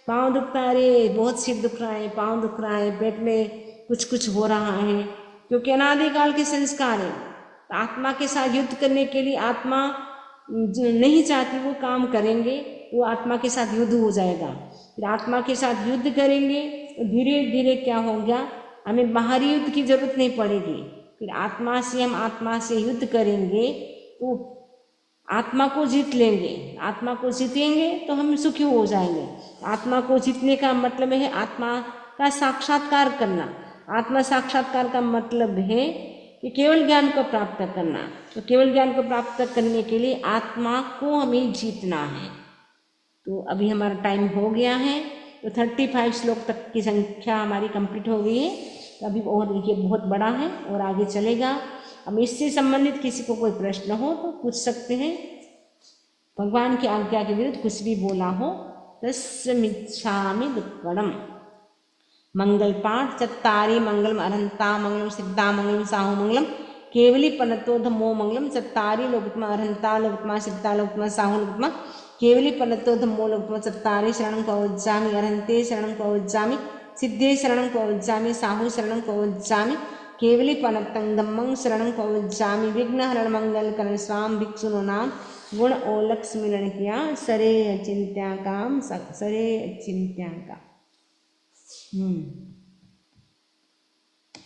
पाँव दुखता है, अरे बहुत सिर दुख रहा है, पाँव दुख रहा है, पेट में कुछ कुछ हो रहा है, क्योंकि अनादिकाल के संस्कार है। तो आत्मा के साथ युद्ध करने के लिए आत्मा जो नहीं चाहती वो काम करेंगे, वो आत्मा के साथ युद्ध हो जाएगा। फिर आत्मा के साथ युद्ध करेंगे तो धीरे धीरे क्या हो गया, हमें बाहरी युद्ध की जरूरत नहीं पड़ेगी। फिर आत्मा से, हम आत्मा से युद्ध करेंगे तो आत्मा को जीत लेंगे। आत्मा को जीतेंगे तो हम सुखी हो जाएंगे। आत्मा को जीतने का मतलब है आत्मा का साक्षात्कार करना। आत्मा साक्षात्कार का मतलब है कि केवल ज्ञान को प्राप्त करना। तो केवल ज्ञान को प्राप्त करने के लिए आत्मा को हमें जीतना है। तो अभी हमारा टाइम हो गया है, तो 35 श्लोक तक की संख्या हमारी कंप्लीट हो गई है। तो अभी और ये बहुत बड़ा है और आगे चलेगा। अब इससे संबंधित किसी को कोई प्रश्न हो तो पूछ सकते हैं। भगवान की आज्ञा के विरुद्ध कुछ भी बोला हो, तस्मिच्छामि दुक्कडम। मंगल पाठ चत्तारि मंगलम अरहंता मंगलम सिद्धा मंगलम साहु मंगलम केवली पनतो धम्मो मंगलम। चत्तारि लोकोत्तमा अरहंता लोकोत्तमा सिद्धा लोकोत्तमा साहु लोकोत्तमा केवली पनतो धम्मो लोकोत्तमा। चत्तारि शरणं प्रवज्जामि, अरहंते शरणं प्रवज्जामि, सिद्धे शरणं प्रवज्जामि, साहु शरणं प्रवज्जामि, केवली पनतं धम्मं शरणं प्रवज्जामि। विघ्नहरण मंगलकरण स्वाम भिक्षुनो नाम गुण ओलख स्मिरण किया सरे अचिंत्या काम, सरे अचिंत्या का।